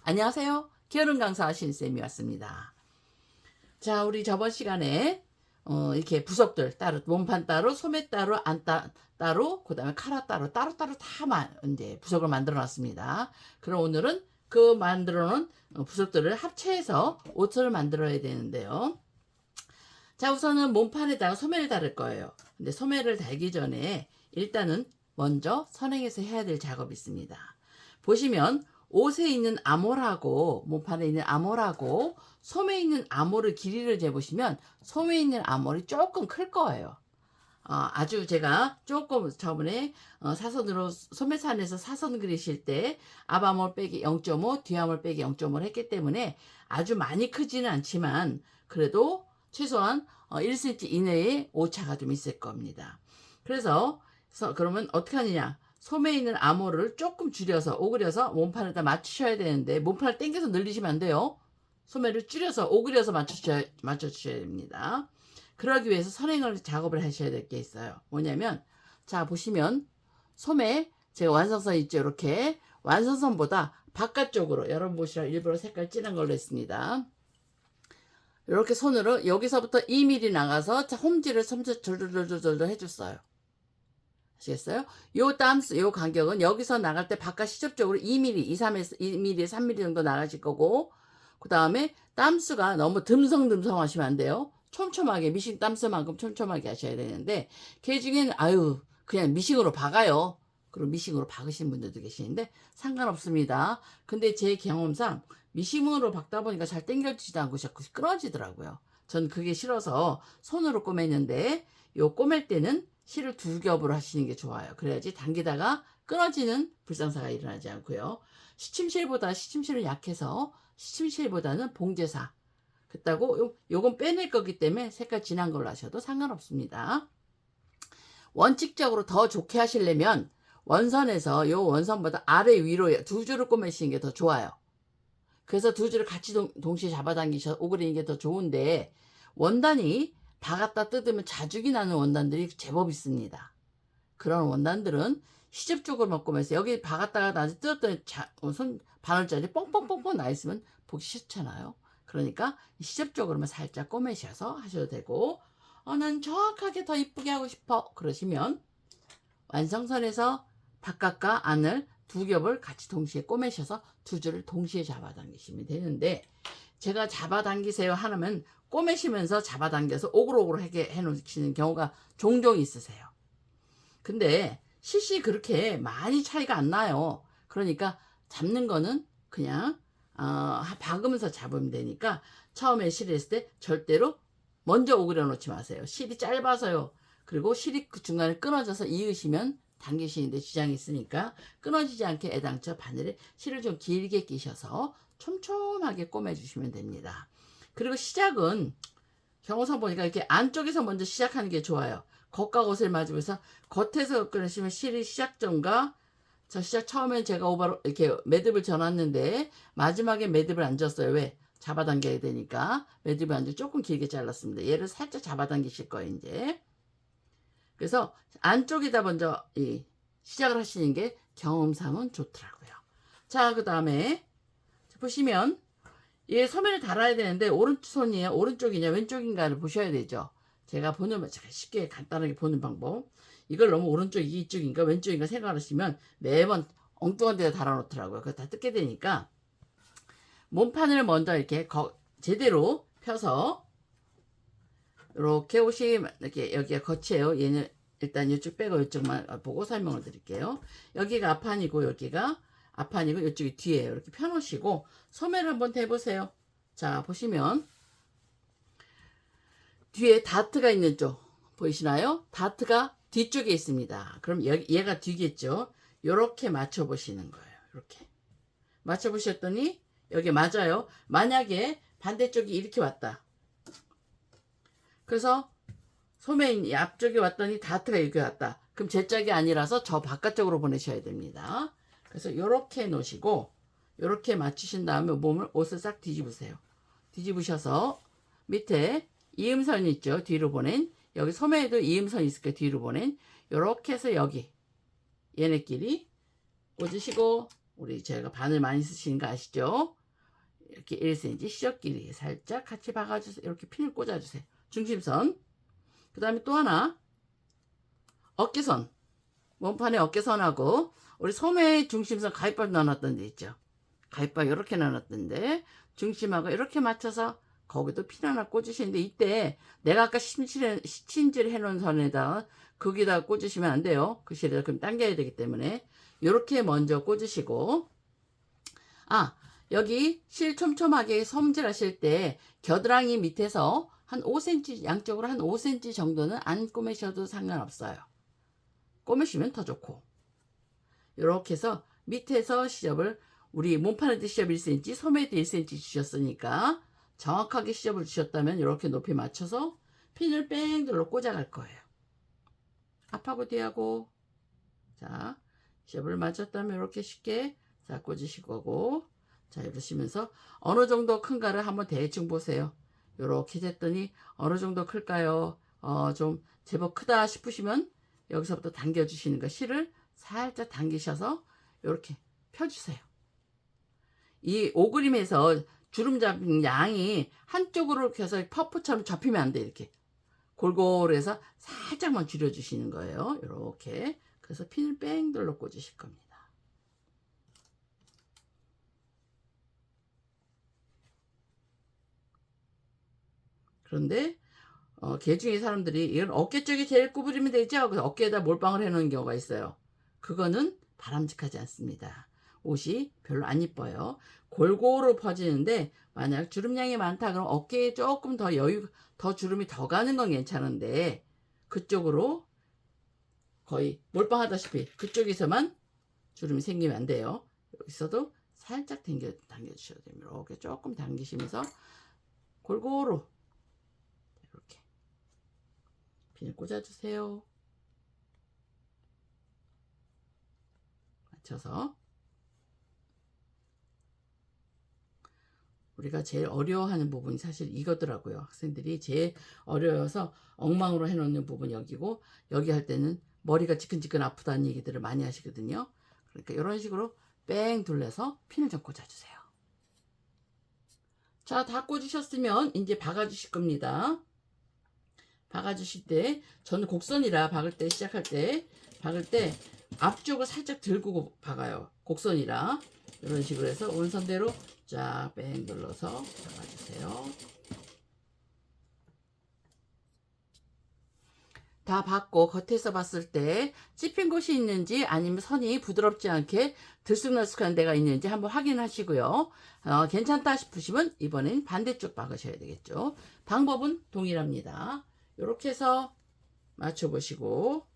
안녕하세요. 게으른 강사 신쌤이 왔습니다. 자, 우리 저번 시간에 이렇게 부속들 따로, 몸판 따로, 소매 따로, 따로, 그 다음에 카라 따로, 따로따로 다 이제 부속을 만들어 놨습니다. 그럼 오늘은 그 만들어 놓은 부속들을 합체해서 옷을 만들어야 되는데요. 자, 우선은 몸판에다가 소매를 달을 거예요. 근데 소매를 달기 전에 일단은 먼저 선행해서 해야 될 작업이 있습니다. 보시면 옷에 있는 암홀하고 몸판에 있는 암홀하고 소매에 있는 암홀의 길이를 재보시면 소매에 있는 암홀이 조금 클 거예요. 아주 제가 조금 저번에 사선으로 소매산에서 사선 그리실 때 앞암홀 빼기 0.5 뒤암홀 빼기 0.5를 했기 때문에 아주 많이 크지는 않지만 그래도 최소한 1cm 이내에 오차가 좀 있을 겁니다. 그래서 그러면 어떻게 하느냐, 소매에 있는 암홀을 조금 줄여서 오그려서 몸판에다 맞추셔야 되는데 몸판을 당겨서 늘리시면 안 돼요. 소매를 줄여서 오그려서 맞춰주셔야 됩니다. 그러기 위해서 선행을 작업을 하셔야 될 게 있어요. 뭐냐면, 자 보시면 소매 제가 완성선 있죠. 이렇게 완성선보다 바깥쪽으로, 여러분 보시라 일부러 색깔 진한 걸로 했습니다. 이렇게 손으로 여기서부터 2mm 나가서 홈질을 절절절절 해줬어요. 아시겠어요? 요 땀스, 요 간격은 여기서 나갈 때 바깥 시접적으로 2mm, 2mm, 3mm 정도 나가실 거고, 그 다음에 땀수가 너무 듬성듬성 하시면 안 돼요. 촘촘하게, 미싱 땀수만큼 촘촘하게 하셔야 되는데, 걔 중에는, 그냥 미싱으로 박아요. 그리고 미싱으로 박으시는 분들도 계시는데, 상관없습니다. 근데 제 경험상, 미싱으로 박다 보니까 잘 당겨지지도 않고 자꾸 끊어지더라고요. 전 그게 싫어서 손으로 꼬맸는데, 요 꼬맬 때는 실을 두 겹으로 하시는 게 좋아요. 그래야지 당기다가 끊어지는 불상사가 일어나지 않고요. 시침실은 약해서 시침실보다는 봉제사. 그렇다고 요건 빼낼 거기 때문에 색깔 진한 걸로 하셔도 상관없습니다. 원칙적으로 더 좋게 하시려면 원선에서 요 원선보다 아래 위로 두 줄을 꼬매시는 게 더 좋아요. 그래서 두 줄을 같이 동시에 잡아당기셔서 오그리는 게 더 좋은데, 원단이 다 갖다 뜯으면 자죽이 나는 원단들이 제법 있습니다. 그런 원단들은 시접 쪽으로만 꼬매서 여기 박았다가 나중에 뜯었더니 손 바늘자리 뻥뻥뻥뻥 나 있으면 보기 싫잖아요. 그러니까 시접 쪽으로만 살짝 꼬매셔서 하셔도 되고, 난 정확하게 더 이쁘게 하고 싶어 그러시면 완성선에서 바깥과 안을 두 겹을 같이 동시에 꼬매셔서 두 줄을 동시에 잡아당기시면 되는데, 제가 잡아당기세요 하면 꼬매시면서 잡아당겨서 오글오글하게 해놓으시는 경우가 종종 있으세요. 근데 실시 그렇게 많이 차이가 안 나요. 그러니까 잡는 거는 그냥 박으면서 잡으면 되니까 처음에 실을 했을 때 절대로 먼저 오그려 놓지 마세요. 실이 짧아서요. 그리고 실이 그 중간에 끊어져서 이으시면 당기시는데 지장이 있으니까 끊어지지 않게 애당초 바늘에 실을 좀 길게 끼셔서 촘촘하게 꼬매주시면 됩니다. 그리고 시작은 경우상 보니까 이렇게 안쪽에서 먼저 시작하는 게 좋아요. 겉과 겉을 맞으면서 겉에서 끊으시면 실이 시작점과 저 시작 처음엔 제가 오바로 이렇게 매듭을 져놨는데 마지막에 매듭을 안 졌어요. 왜? 잡아당겨야 되니까 매듭을 안 져 조금 길게 잘랐습니다. 얘를 살짝 잡아당기실 거예요. 이제 그래서 안쪽에다 먼저 시작을 하시는 게 경험상은 좋더라고요. 자, 그 다음에 보시면 얘 소매를 달아야 되는데 오른손이에요, 오른쪽이냐 왼쪽인가를 보셔야 되죠. 제가 쉽게 간단하게 보는 방법, 이걸 너무 오른쪽 이쪽인가 왼쪽인가 생각하시면 매번 엉뚱한 데다 달아 놓더라고요. 그거 다 뜯게 되니까 몸판을 먼저 이렇게 제대로 펴서, 이렇게 옷이 이렇게 여기가 겉이에요. 얘는 일단 이쪽 빼고 이쪽만 보고 설명을 드릴게요. 여기가 앞판이고 여기가 앞판이고 이쪽이 뒤에요. 이렇게 펴놓으시고 소매를 한번 대보세요. 자, 보시면 뒤에 다트가 있는 쪽 보이시나요? 다트가 뒤쪽에 있습니다. 그럼 얘가 뒤겠죠. 이렇게 맞춰보시는 거예요. 이렇게 맞춰보셨더니 여기 맞아요. 만약에 반대쪽이 이렇게 왔다. 그래서 소매 앞쪽에 왔더니 다트가 여기 왔다. 그럼 제 짝이 아니라서 저 바깥쪽으로 보내셔야 됩니다. 그래서 이렇게 놓으시고 이렇게 맞추신 다음에 옷을 싹 뒤집으세요. 뒤집으셔서 밑에 이음선 있죠. 뒤로 보낸 여기 소매에도 이음선 있을 거예요. 뒤로 보낸 이렇게 해서 여기 얘네끼리 꽂으시고, 우리 제가 바늘 많이 쓰시는 거 아시죠? 이렇게 1cm 시접 길이 살짝 같이 박아주세요. 이렇게 핀을 꽂아주세요. 중심선. 그 다음에 또 하나 어깨선. 몸판에 어깨선하고 우리 소매 중심선 가위밥 나눴던 데 있죠. 가위밥 이렇게 나눴던데 중심하고 이렇게 맞춰서 거기도 핀 하나 꽂으시는데 이때 내가 아까 시침질 해놓은 선에다 거기다 꽂으시면 안 돼요. 그 실에다 그럼 당겨야 되기 때문에 이렇게 먼저 꽂으시고 여기 실 촘촘하게 섬질하실 때 겨드랑이 밑에서 한 5cm 양쪽으로 한 5cm 정도는 안 꼬매셔도 상관없어요. 꼬매시면 더 좋고 이렇게 해서 밑에서 시접을 우리 몸판에도 시접 1cm 소매에도 1cm 주셨으니까 정확하게 시접을 주셨다면 이렇게 높이 맞춰서 핀을 뺑 둘러 꽂아갈 거예요. 앞하고 뒤하고 자 시접을 맞췄다면 이렇게 쉽게 자 꽂으실 거고 자 이러시면서 어느 정도 큰가를 한번 대충 보세요. 이렇게 됐더니 어느 정도 클까요? 좀 제법 크다 싶으시면 여기서부터 당겨주시는 거 실을 살짝 당기셔서 이렇게 펴주세요. 이 오그림에서 주름 잡힌 양이 한쪽으로 켜서 퍼프처럼 접히면 안 돼. 이렇게 골고루 해서 살짝만 줄여주시는 거예요. 이렇게 그래서 핀을 뺑 둘러 꽂으실 겁니다. 그런데 개 중에 사람들이 이건 어깨 쪽이 제일 구부리면 되죠. 그래서 어깨에다 몰빵을 해놓은 경우가 있어요. 그거는 바람직하지 않습니다. 옷이 별로 안 이뻐요. 골고루 퍼지는데 만약 주름량이 많다 그러면 어깨에 조금 더 더 주름이 더 가는 건 괜찮은데 그쪽으로 거의 몰빵하다시피 그쪽에서만 주름이 생기면 안 돼요. 여기서도 살짝 당겨주셔야 됩니다. 이렇게 조금 당기시면서 골고루 이렇게 핀을 꽂아주세요. 맞춰서 우리가 제일 어려워하는 부분이 사실 이거더라고요. 학생들이 제일 어려워서 엉망으로 해놓는 부분이 여기고 여기 할 때는 머리가 지끈지끈 아프다는 얘기들을 많이 하시거든요. 그러니까 이런 식으로 뺑 둘러서 핀을 좀 꽂아주세요. 자, 다 꽂으셨으면 이제 박아주실 겁니다. 박아주실 때 저는 곡선이라 박을 때 시작할 때 박을 때 앞쪽을 살짝 들고 박아요. 곡선이라 이런 식으로 해서 원선대로 쫙 뺑 눌러서 박아주세요. 다 박고 겉에서 봤을 때 찝힌 곳이 있는지 아니면 선이 부드럽지 않게 들쑥날쑥한 데가 있는지 한번 확인하시고요. 괜찮다 싶으시면 이번엔 반대쪽 박으셔야 되겠죠. 방법은 동일합니다. 이렇게 해서 맞춰보시고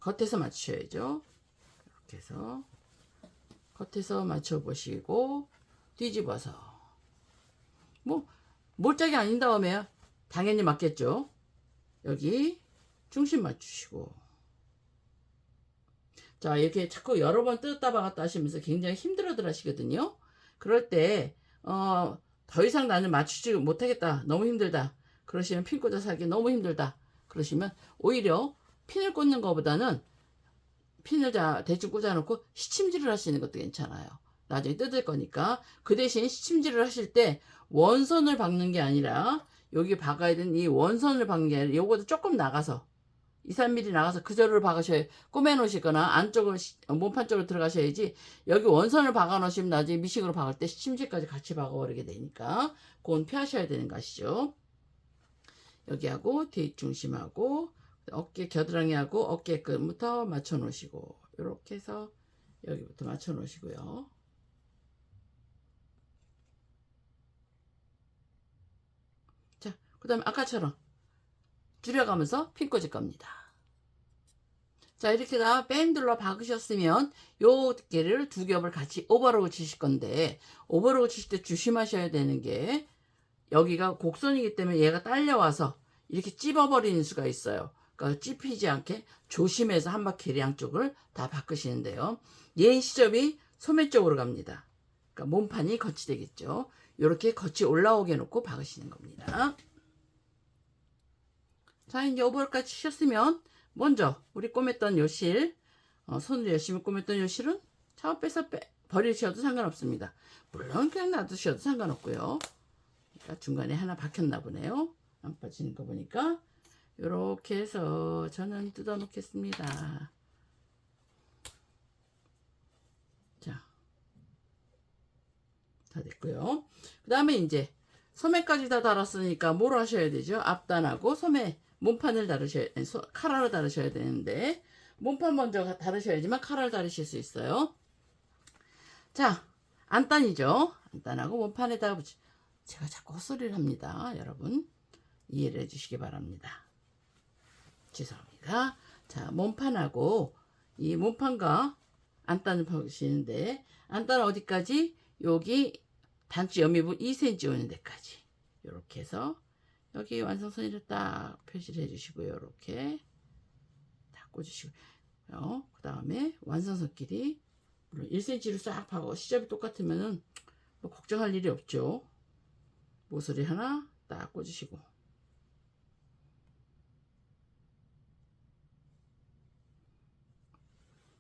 겉에서 맞추셔야죠. 이렇게 해서 겉에서 맞춰보시고 뒤집어서 뭐 몰짝이 아닌 다음에 당연히 맞겠죠. 여기 중심 맞추시고 자 이렇게 자꾸 여러 번 뜯었다 박았다 하시면서 굉장히 힘들어들 하시거든요. 그럴 때 더 이상 나는 맞추지 못하겠다 너무 힘들다 그러시면 핀 꽂아서 하기 너무 힘들다 그러시면 오히려 핀을 꽂는 것보다는 핀을 대충 꽂아놓고 시침질을 하시는 것도 괜찮아요. 나중에 뜯을 거니까 그 대신 시침질을 하실 때 원선을 박는 게 아니라 여기 박아야 되는 이 원선을 박는 게 아니라 요거도 조금 나가서 2, 3mm 나가서 그 절을 박으셔야 꼬매 놓으시거나 안쪽으로 몸판 쪽으로 들어가셔야지 여기 원선을 박아 놓으시면 나중에 미싱으로 박을 때 시침질까지 같이 박아 버리게 되니까 그건 피하셔야 되는 거 아시죠? 여기하고 뒷중심하고 어깨 겨드랑이하고 어깨 끝부터 맞춰 놓으시고 이렇게 해서 여기부터 맞춰 놓으시고요. 자, 그 다음에 아까처럼 줄여가면서 핀 꽂을 겁니다. 자, 이렇게 다 뺑 둘러 박으셨으면 요 개를 두 겹을 같이 오버로그 치실 건데 오버로그 치실 때 조심하셔야 되는 게 여기가 곡선이기 때문에 얘가 딸려와서 이렇게 찝어버리는 수가 있어요. 그러니까 찝히지 않게 조심해서 한 바퀴를 양쪽을 다 바꾸시는데요. 얘 시접이 소매 쪽으로 갑니다. 그러니까 몸판이 겉이 되겠죠. 이렇게 겉이 올라오게 놓고 박으시는 겁니다. 자, 이제 오버로까지 치셨으면 먼저 우리 꼬맸던 요 실, 손으로 열심히 꼬맸던 요 실은 차워 빼서 버리셔도 상관없습니다. 물론 그냥 놔두셔도 상관없고요. 그러니까 중간에 하나 박혔나 보네요. 안 빠지는 거 보니까. 이렇게 해서 저는 뜯어 놓겠습니다. 자, 다 됐고요. 그 다음에 이제 소매까지 다 달았으니까 뭘 하셔야 되죠? 앞단하고 소매 몸판을 다루셔야, 카라를 다루셔야 되는데, 몸판 먼저 다루셔야지만 카라를 다루실 수 있어요. 자, 안단이죠. 안단하고 몸판에다가 제가 자꾸 헛소리를 합니다. 여러분 이해를 해주시기 바랍니다. 죄송합니다. 자, 몸판하고 이 몸판과 안단을 보시는데, 안단은 어디까지? 여기 단추 여미부 2cm 오는 데까지 이렇게 해서 여기 완성선을 딱 표시를 해주시고요. 이렇게 딱 꽂으시고요. 그 다음에 완성선 길이 물론 1cm로 싹 파고 시접이 똑같으면은 뭐 걱정할 일이 없죠. 모서리 하나 딱 꽂으시고,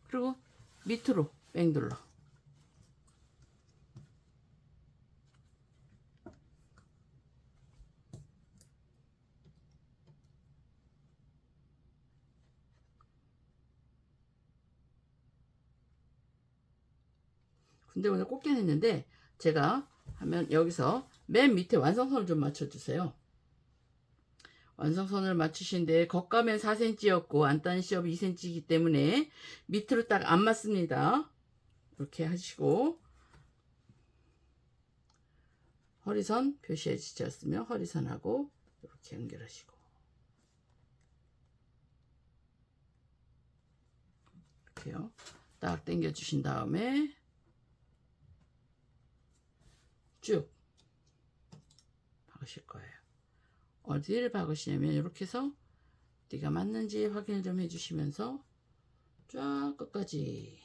그리고 밑으로 뺑 눌러. 근데 오늘 꽂긴 했는데 제가 하면 여기서 맨 밑에 완성선을 좀 맞춰주세요. 완성선을 맞추신데 겉가면 4cm였고 안단 시접이 2cm이기 때문에 밑으로 딱 안 맞습니다. 이렇게 하시고, 허리선 표시해 주셨으면 허리선하고 이렇게 연결하시고, 이렇게요. 딱 당겨 주신 다음에 쭉 박으실 거예요. 어디를 박으시냐면 이렇게 해서 어디가 맞는지 확인을 좀 해주시면서 쫙 끝까지.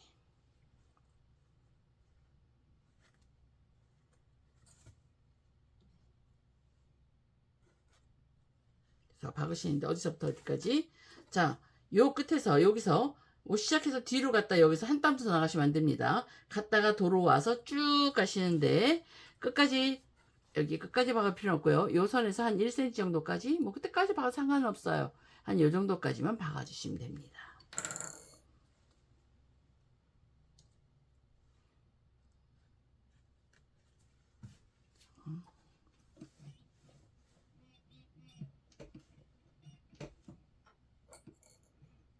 그래서 박으시는데 어디서부터 어디까지? 자, 요 끝에서 여기서 시작해서 뒤로 갔다 여기서 한 땀 더 나가시면 안 됩니다. 갔다가 도로 와서 쭉 가시는데 끝까지, 여기 끝까지 박을 필요 없고요. 요 선에서 한 1cm 정도까지, 뭐 그때까지 박아도 상관은 없어요. 한 요 정도까지만 박아주시면 됩니다.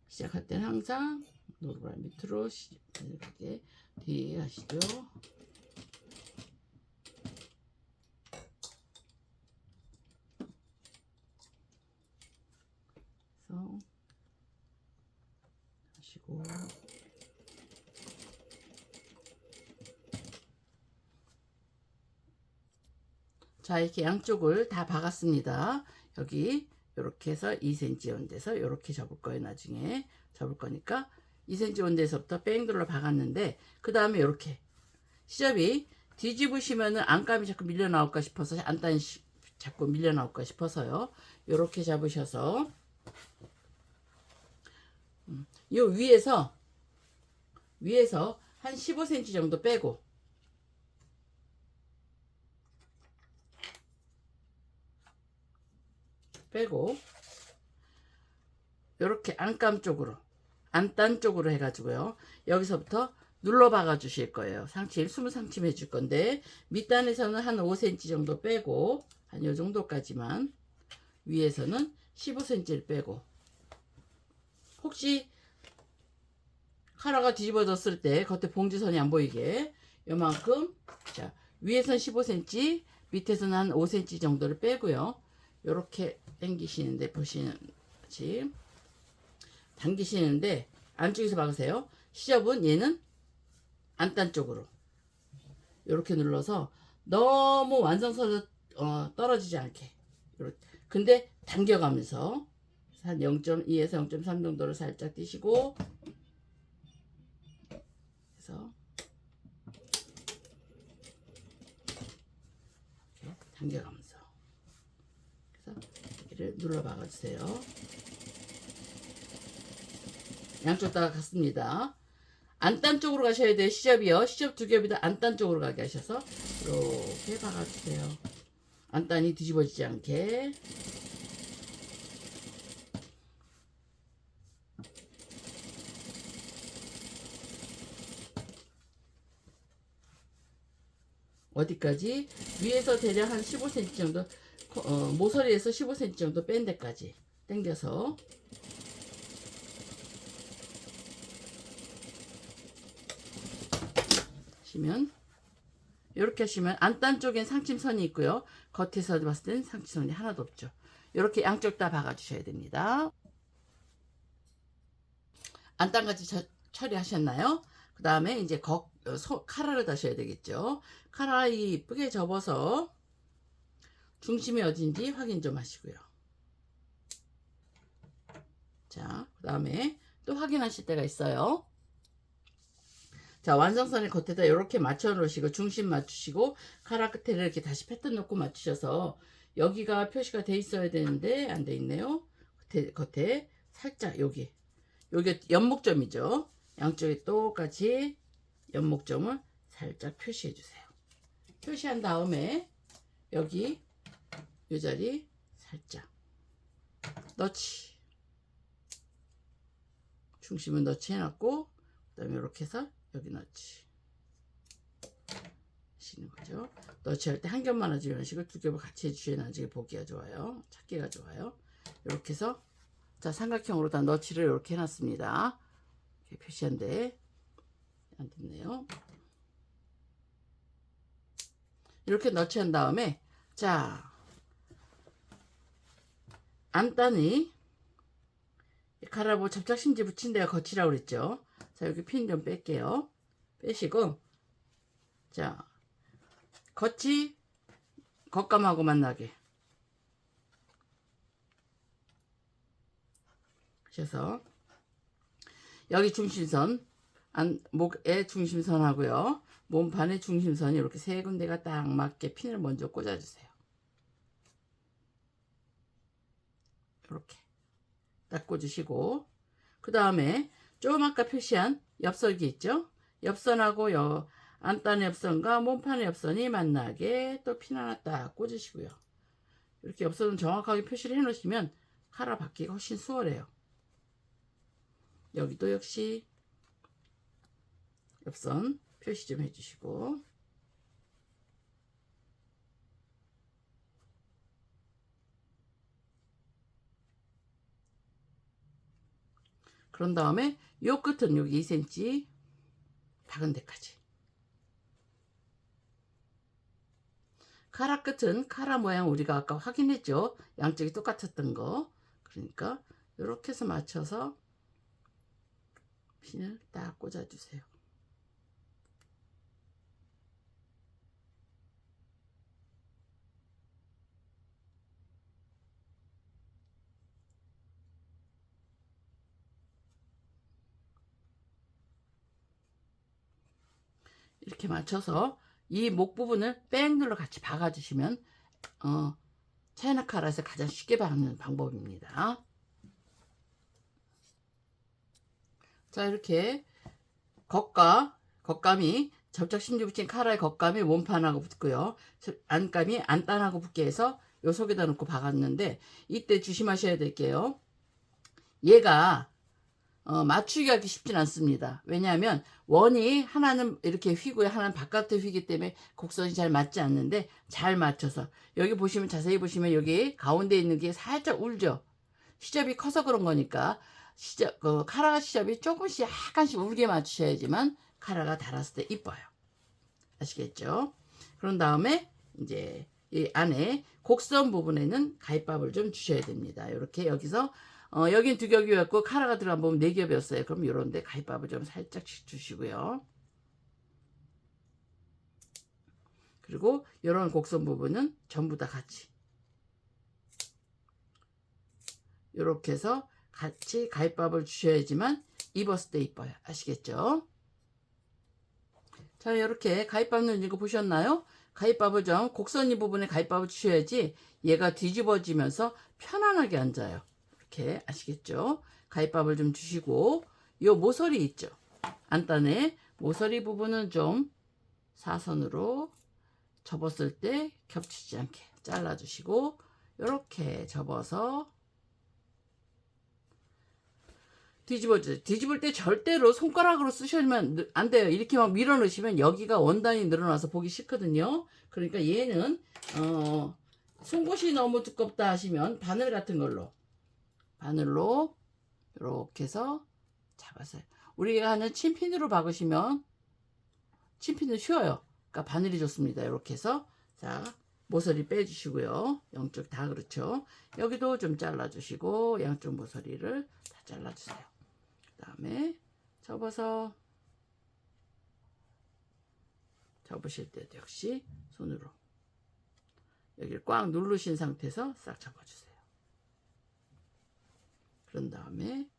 시작할 때는 항상 노루발 밑으로 이렇게 뒤에 하시죠. 그래서 하시고, 자, 이렇게 양쪽을 다 박았습니다. 여기 이렇게 해서 2cm 온 데서 이렇게 접을 거예요. 나중에 접을 거니까 2cm 온 데서부터 뺑돌로 박았는데, 그 다음에 이렇게 시접이 뒤집으시면은 안감이 자꾸 밀려 나올까 싶어서, 안단이 자꾸 밀려 나올까 싶어서요. 이렇게 잡으셔서 요 위에서 한 15cm 정도 빼고, 이렇게 안감 쪽으로, 안단 쪽으로 해가지고요. 여기서부터 눌러 박아 주실 거예요. 상칠 20상침 해줄 건데, 밑단에서는 한 5cm 정도 빼고, 한 요 정도까지만, 위에서는 15cm를 빼고, 혹시 카라가 뒤집어졌을 때 겉에 봉지선이 안 보이게 요만큼, 자, 위에선 15cm, 밑에서는 한 5cm 정도를 빼고요. 요렇게 당기시는데, 보시는 같이 당기시는데 안쪽에서 박으세요. 시접은 얘는 안단 쪽으로 요렇게 눌러서 너무 완성선에서 떨어지지 않게, 요렇게. 근데 당겨가면서 한 0.2에서 0.3 정도를 살짝 띄시고, 그래서 이렇게 당겨가면서, 그래서 여기를 눌러 박아주세요. 양쪽 다 같습니다. 안단 쪽으로 가셔야 돼요. 시접이요. 시접 두 겹이다 안단 쪽으로 가게 하셔서 이렇게 박아주세요. 안단이 뒤집어지지 않게. 어디까지? 위에서 대략 한 15cm 정도, 모서리에서 15cm 정도 뺀 데까지 당겨서 하시면, 이렇게 하시면 안단 쪽엔 상침선이 있고요. 겉에서 봤을 때는 상침선이 하나도 없죠. 이렇게 양쪽 다 박아주셔야 됩니다. 안단까지 처리하셨나요? 그 다음에 이제 카라를 다셔야 되겠죠. 카라 이쁘게 접어서 중심이 어딘지 확인 좀 하시고요. 자, 그 다음에 또 확인하실 때가 있어요. 자, 완성선을 겉에다 이렇게 맞춰 놓으시고 중심 맞추시고 카라 끝에 이렇게 다시 패턴 놓고 맞추셔서 여기가 표시가 돼 있어야 되는데 안 돼 있네요. 겉에 살짝 여기 연목점이죠. 양쪽에 똑같이 연목점을 살짝 표시해 주세요. 표시한 다음에 여기 이 자리 살짝 너치, 중심은 너치 해놨고 그 다음에 이렇게 해서 여기 너치 하시는 거죠. 너치 할 때 한 겹만 하지 이런 식으로 두 겹을 같이 해주셔야 나중에 보기가 좋아요. 찾기가 좋아요. 이렇게 해서 자, 삼각형으로 다 너치를 이렇게 해놨습니다. 이렇게 표시한데 안 됐네요. 이렇게 너치한 다음에 자, 안단이 가라보 접착심지 붙인 데가 거치라고 그랬죠. 자, 여기 핀 좀 뺄게요. 빼시고 자, 겉이 겉감하고 만나게 하셔서 여기 중심선 목의 중심선하고요 몸판의 중심선이 이렇게 세 군데가 딱 맞게 핀을 먼저 꽂아주세요. 이렇게 딱 꽂으시고 그 다음에 좀 아까 표시한 엽선기 있죠. 엽선하고 안단의 엽선과 몸판의 엽선이 만나게 또 핀 하나 딱 꽂으시고요. 이렇게 엽선은 정확하게 표시를 해 놓으시면 카라 받기가 훨씬 수월해요. 여기도 역시 엽선 표시 좀 해주시고 그런 다음에 요 끝은 여기 2cm 박은 데까지 카라 끝은 카라 모양 우리가 아까 확인했죠. 양쪽이 똑같았던 거. 그러니까 이렇게 해서 맞춰서 핀을 딱 꽂아주세요. 이렇게 맞춰서 이 목 부분을 뺑 눌러 같이 박아주시면 차이나 카라에서 가장 쉽게 박는 방법입니다. 자, 이렇게 겉감이 접착심지 붙인 카라의 겉감이 몸판하고 붙고요. 안감이 안단하고 붙게 해서 요 속에다 놓고 박았는데 이때 조심하셔야 될게요. 얘가 맞추기 하기 쉽진 않습니다. 왜냐하면 원이 하나는 이렇게 휘고요. 하나는 바깥에 휘기 때문에 곡선이 잘 맞지 않는데 잘 맞춰서 여기 보시면 자세히 보시면 여기 가운데 있는 게 살짝 울죠. 시접이 커서 그런 거니까 카라가 시접이 조금씩 약간씩 울게 맞추셔야지만 카라가 달았을 때 이뻐요. 아시겠죠? 그런 다음에 이제 이 안에 곡선 부분에는 가위밥을 좀 주셔야 됩니다. 이렇게 여기서 여긴 두 겹이었고 카라가 들어간 부분 네 겹이었어요. 그럼 이런데 가위밥을 좀 살짝씩 주시고요. 그리고 이런 곡선 부분은 전부 다 같이 이렇게 해서 같이 가위밥을 주셔야지만 입었을 때 이뻐요. 아시겠죠? 자, 이렇게 가위밥 넣는 거 보셨나요? 가위밥을 좀 곡선이 부분에 가위밥을 주셔야지 얘가 뒤집어지면서 편안하게 앉아요. 이렇게 아시겠죠? 가위밥을 좀 주시고 요 모서리 있죠? 안단의 모서리 부분은 좀 사선으로 접었을 때 겹치지 않게 잘라주시고 이렇게 접어서 뒤집어주세요. 뒤집을 때 절대로 손가락으로 쓰시면 안 돼요. 이렇게 막 밀어 넣으시면 여기가 원단이 늘어나서 보기 싫거든요. 그러니까 얘는 송곳이 너무 두껍다 하시면 바늘 같은 걸로 바늘로 이렇게 해서 잡아서요. 우리가 하는 침핀으로 박으시면 침핀은 쉬워요. 그러니까 바늘이 좋습니다. 이렇게 해서 자 모서리 빼주시고요. 양쪽 다 그렇죠. 여기도 좀 잘라주시고 양쪽 모서리를 다 잘라주세요. 그 다음에 접어서 접으실 때도 역시 손으로 여기를 꽉 누르신 상태에서 싹 접어주세요. 그런 다음에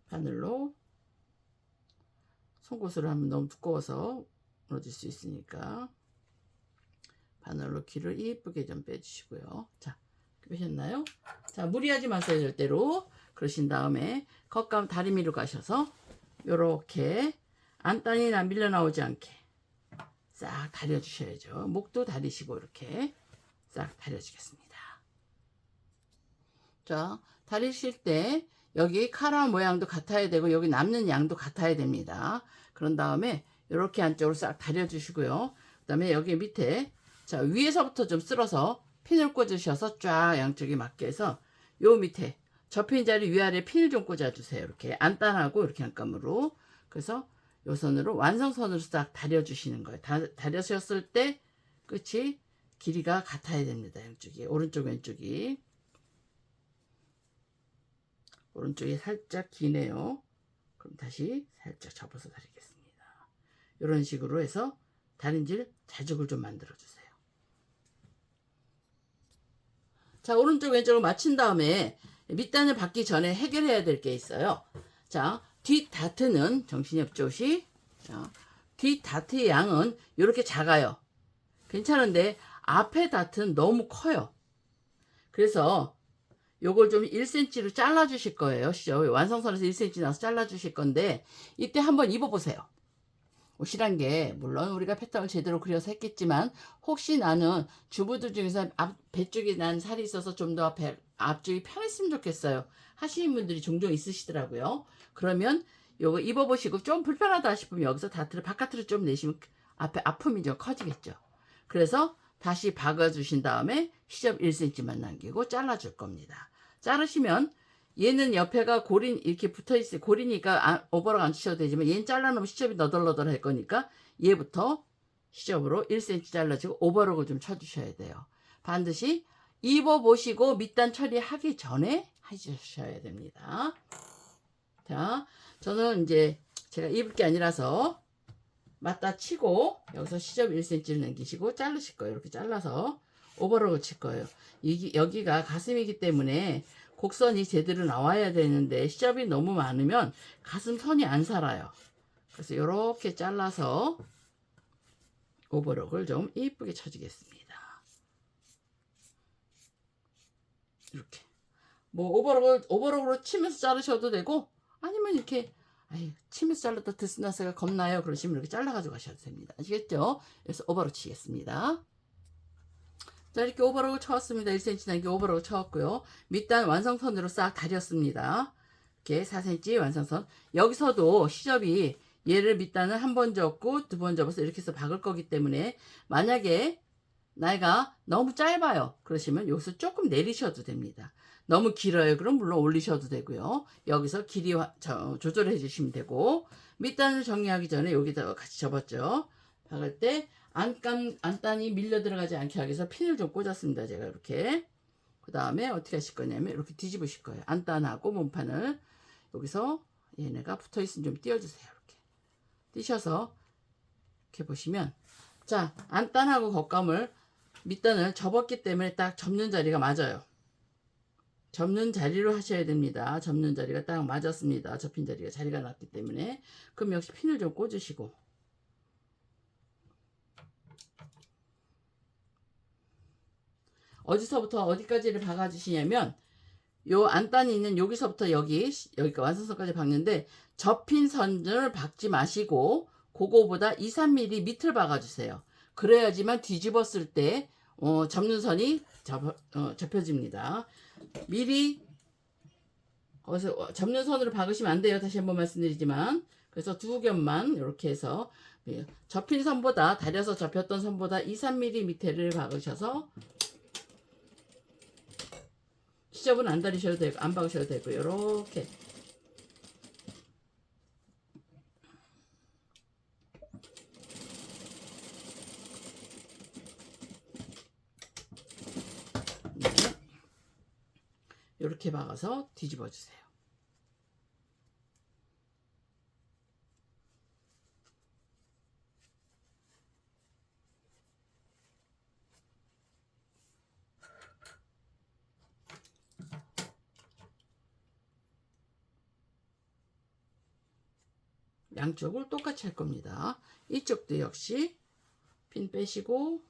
바늘로 송곳으로 하면 너무 두꺼워서 무너질 수 있으니까 바늘로 길을 이쁘게 좀 빼주시고요. 자, 빼셨나요? 자, 무리하지 마세요, 절대로. 그러신 다음에 겉감 다리미로 가셔서 요렇게 안단이나 밀려 나오지 않게 싹 다려주셔야죠. 목도 다리시고 이렇게 싹 다려주겠습니다. 자, 다리실 때 여기 카라 모양도 같아야 되고 여기 남는 양도 같아야 됩니다. 그런 다음에 이렇게 안쪽으로 싹 다려주시고요. 그 다음에 여기 밑에 자 위에서부터 좀 쓸어서 핀을 꽂으셔서 쫙 양쪽에 맞게 해서 요 밑에 접힌 자리 위아래 핀을 좀 꽂아주세요. 이렇게 안단하고 이렇게 한 감으로. 그래서 요 선으로 완성선으로 싹 다려주시는 거예요. 다려셨을 때 끝이 길이가 같아야 됩니다. 양쪽이 오른쪽 왼쪽이 오른쪽이 살짝 기네요. 그럼 다시 살짝 접어서 다리겠습니다. 이런 식으로 해서 다림질 자죽을 좀 만들어 주세요. 자, 오른쪽 왼쪽을 맞춘 다음에 밑단을 받기 전에 해결해야 될 게 있어요. 자, 뒷 다트는 정신이 없죠시. 자, 뒷 다트의 양은 이렇게 작아요. 괜찮은데 앞에 다트는 너무 커요. 그래서 요걸 좀 1cm로 잘라 주실 거예요. 완성선에서 1cm 나서 잘라 주실 건데 이때 한번 입어 보세요. 옷이란 게 물론 우리가 패턴을 제대로 그려서 했겠지만 혹시 나는 주부들 중에서 배 쪽에 난 살이 있어서 좀 더 앞쪽이 편했으면 좋겠어요 하시는 분들이 종종 있으시더라고요. 그러면 요거 입어보시고 좀 불편하다 싶으면 여기서 다트를 바깥으로 좀 내시면 앞에 아픔이 좀 커지겠죠. 그래서 다시 박아주신 다음에 시접 1cm만 남기고 잘라줄 겁니다. 자르시면 얘는 옆에가 고린 이렇게 붙어있어요. 고리니까 오버락 안 치셔도 되지만 얘는 잘라놓으면 시접이 너덜너덜 할 거니까 얘부터 시접으로 1cm 잘라주고 오버락을 좀 쳐주셔야 돼요. 반드시 입어보시고 밑단 처리하기 전에 해주셔야 됩니다. 자, 저는 이제 제가 입을 게 아니라서 맞다 치고 여기서 시접 1cm를 남기시고 자르실 거예요. 이렇게 잘라서 오버락을 칠 거예요. 여기가 가슴이기 때문에 곡선이 제대로 나와야 되는데 시접이 너무 많으면 가슴선이 안 살아요. 그래서 이렇게 잘라서 오버락을 좀 이쁘게 쳐주겠습니다. 이렇게 뭐 오버락으로 치면서 자르셔도 되고 아니면 이렇게 치면서 잘랐다 드스나스가 겁나요 그러시면 이렇게 잘라가지고 가셔도 됩니다. 아시겠죠? 그래서 오버락 치겠습니다. 자, 이렇게 오버락을 쳐왔습니다. 1cm 남기 오버락을 쳐왔고요. 밑단 완성선으로 싹 다렸습니다. 이렇게 4cm 완성선. 여기서도 시접이 얘를 밑단을 한 번 접고 두 번 접어서 이렇게 해서 박을 거기 때문에 만약에 나이가 너무 짧아요. 그러시면 여기서 조금 내리셔도 됩니다. 너무 길어요. 그럼 물론 올리셔도 되고요. 여기서 길이 조절해 주시면 되고 밑단을 정리하기 전에 여기다가 같이 접었죠. 박을 때 안단이 밀려 들어가지 않게 하기 위해서 핀을 좀 꽂았습니다. 제가 이렇게. 그 다음에 어떻게 하실 거냐면 이렇게 뒤집으실 거예요. 안단하고 몸판을 여기서 얘네가 붙어 있으면 좀 띄워주세요. 이렇게 띄셔서 이렇게 보시면 자 안단하고 겉감을 밑단을 접었기 때문에 딱 접는 자리가 맞아요. 접는 자리로 하셔야 됩니다. 접는 자리가 딱 맞았습니다. 접힌 자리가 자리가 났기 때문에 그럼 역시 핀을 좀 꽂으시고 어디서부터 어디까지를 박아주시냐면 요 안단이 있는 여기서부터 여기까지 완성선까지 박는데 접힌 선을 박지 마시고 그거보다 2, 3mm 밑을 박아주세요. 그래야지만 뒤집었을 때 접는 선이 접혀집니다. 미리 거기서 접는 선으로 박으시면 안 돼요. 다시 한번 말씀드리지만 그래서 두 겹만 이렇게 해서 접힌 선보다 다려서 접혔던 선보다 2, 3mm 밑에를 박으셔서 시접은 안 다리셔도 되고 안 박으셔도 되고 이렇게 이렇게 박아서 뒤집어 주세요. 양쪽을 똑같이 할 겁니다. 이쪽도 역시 핀 빼시고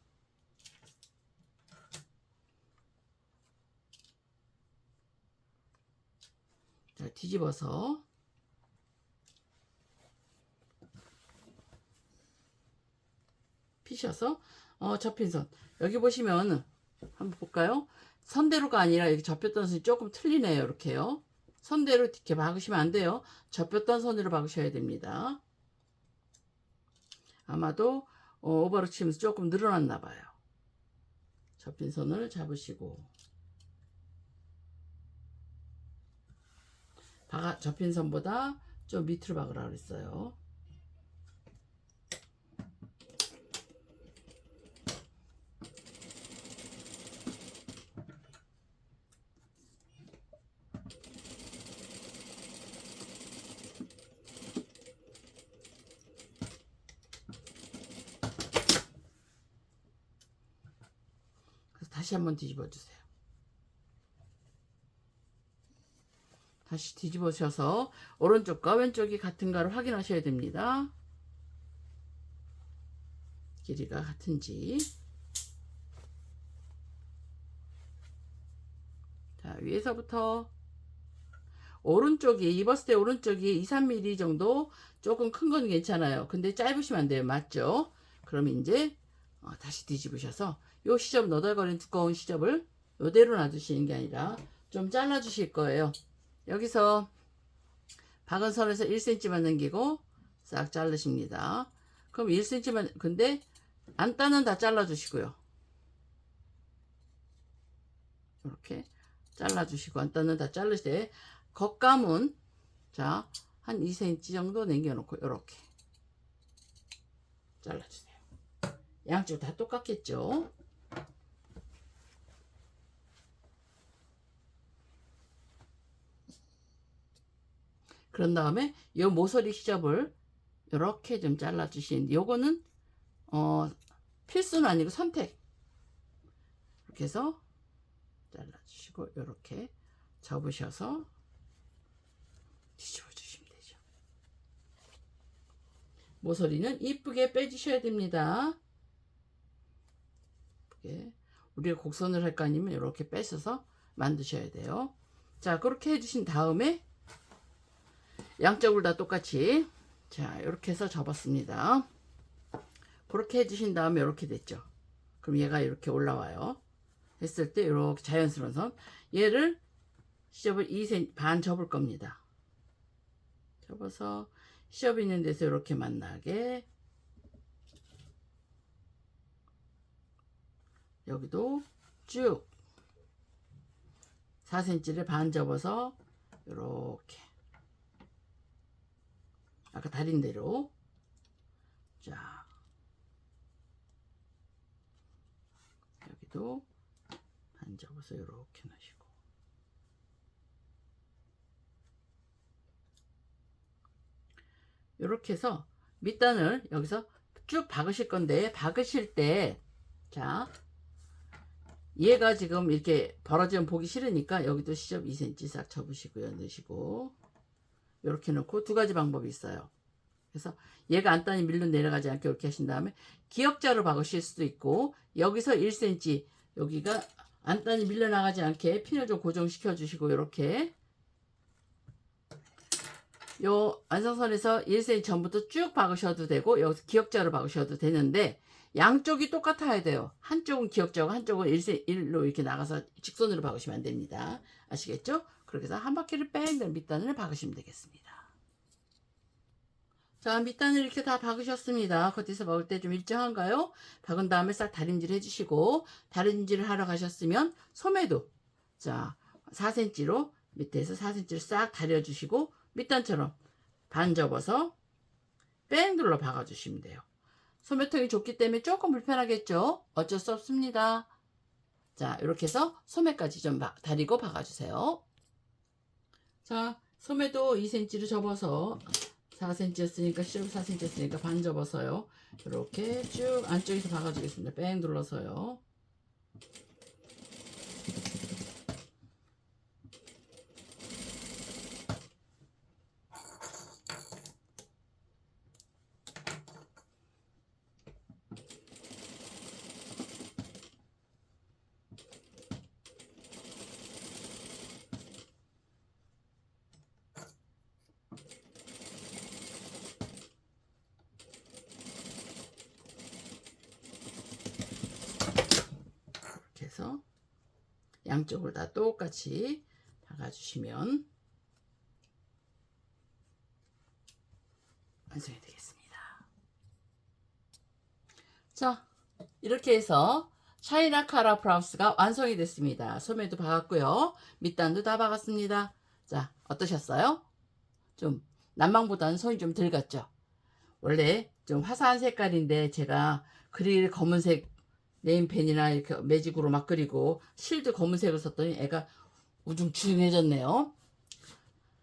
자, 뒤집어서 피셔서 접힌 선 여기 보시면 한번 볼까요? 선대로가 아니라 여기 접혔던 선이 조금 틀리네요. 이렇게요. 선대로 이렇게 박으시면 안 돼요. 접혔던 선으로 박으셔야 됩니다. 아마도 오버로 치면서 조금 늘어났나 봐요. 접힌 선을 잡으시고 접힌 선보다 좀 밑으로 박으라 그랬어요. 다시 한번 뒤집어 주세요. 다시 뒤집으셔서 오른쪽과 왼쪽이 같은가를 확인하셔야 됩니다. 길이가 같은지. 자, 위에서부터 오른쪽이 입었을 때 오른쪽이 2, 3mm 정도 조금 큰 건 괜찮아요. 근데 짧으시면 안 돼요. 맞죠? 그럼 이제 다시 뒤집으셔서 요 시접 너덜거리는 두꺼운 시접을 요대로 놔두시는 게 아니라 좀 잘라 주실 거예요. 여기서 박은 선에서 1cm만 남기고 싹 자르십니다. 그럼 1cm만 근데 안단은 다 잘라 주시고요. 이렇게 잘라 주시고 안단은 다 자르실 때 겉감은 자, 한 2cm 정도 남겨 놓고 이렇게 잘라 주세요. 양쪽 다 똑같겠죠? 그런 다음에 이 모서리 시접을 이렇게 좀 잘라 주시는데 요거는 필수는 아니고 선택. 이렇게 해서 잘라 주시고 이렇게 접으셔서 뒤집어 주시면 되죠. 모서리는 이쁘게 빼주셔야 됩니다. 이쁘게. 우리가 곡선을 할 거 아니면 이렇게 빼셔서 만드셔야 돼요. 자, 그렇게 해주신 다음에 양쪽을 다 똑같이 자 이렇게 해서 접었습니다. 그렇게 해주신 다음에 이렇게 됐죠. 그럼 얘가 이렇게 올라와요. 했을 때 이렇게 자연스러운 선 얘를 시접을 2cm 반 접을 겁니다. 접어서 시접 있는 데서 이렇게 만나게 여기도 쭉 4cm를 반 접어서 이렇게 아까 다린 대로 자 여기도 반 접어서 이렇게 넣으시고 이렇게 해서 밑단을 여기서 쭉 박으실 건데 박으실 때 자 얘가 지금 이렇게 벌어지면 보기 싫으니까 여기도 시접 2cm 싹 접으시고요. 넣으시고 이렇게 놓고 두 가지 방법이 있어요. 그래서 얘가 안단이 밀로 내려가지 않게 이렇게 하신 다음에 기역자로 박으실 수도 있고 여기서 1cm 여기가 안단이 밀려나가지 않게 핀을 좀 고정시켜 주시고 이렇게 요 완성선에서 1cm 전부터 쭉 박으셔도 되고 여기서 기역자로 박으셔도 되는데 양쪽이 똑같아야 돼요. 한쪽은 기역자고 한쪽은 1로 이렇게 나가서 직선으로 박으시면 안 됩니다. 아시겠죠? 그렇게 해서 한 바퀴를 뺑 밑단을 박으시면 되겠습니다. 자, 밑단을 이렇게 다 박으셨습니다. 겉에서 박을 때 좀 일정한가요? 박은 다음에 싹 다림질 해주시고 다림질을 하러 가셨으면 소매도 자 4cm로 밑에서 4cm를 싹 다려주시고 밑단처럼 반 접어서 뺑 눌러 박아주시면 돼요. 소매통이 좁기 때문에 조금 불편하겠죠? 어쩔 수 없습니다. 자, 이렇게 해서 소매까지 좀 다리고 박아주세요. 자, 소매도 2cm를 접어서 4cm였으니까 14cm였으니까 반 접어서요. 이렇게 쭉 안쪽에서 박아주겠습니다. 뺑 눌러서요. 이렇게 해서 양쪽을 다 똑같이 박아주시면 완성이 되겠습니다. 자, 이렇게 해서 샤이나 카라 브라우스가 완성이 됐습니다. 소매도 박았고요. 밑단도 다 박았습니다. 자, 어떠셨어요? 좀 난방보다는 손이 좀 덜 갔죠? 원래 좀 화사한 색깔인데 제가 그릴 검은색 네임펜이나 이렇게 매직으로 막 그리고 실드 검은색을 썼더니 애가 우중충해졌네요.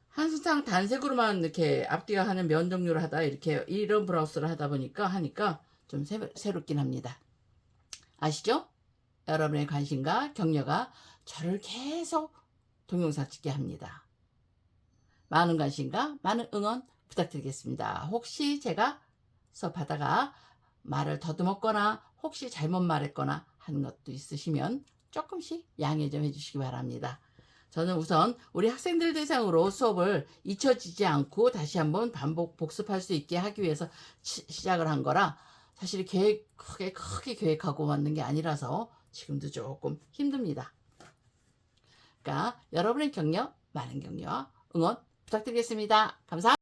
한수탕 단색으로만 이렇게 앞뒤가 하는 면 종류를 하다 이렇게 이런 브라우스를 하다 보니까 하니까 좀 새롭긴 합니다. 아시죠? 여러분의 관심과 격려가 저를 계속 동영상 찍게 합니다. 많은 관심과 많은 응원 부탁드리겠습니다. 혹시 제가 수업하다가 말을 더듬었거나 혹시 잘못 말했거나 하는 것도 있으시면 조금씩 양해 좀 해주시기 바랍니다. 저는 우선 우리 학생들 대상으로 수업을 잊혀지지 않고 다시 한번 반복 복습할 수 있게 하기 위해서 시작을 한 거라 사실 크게 계획하고 만든 게 아니라서 지금도 조금 힘듭니다. 그러니까 여러분의 격려, 많은 격려와 응원 부탁드리겠습니다. 감사합니다.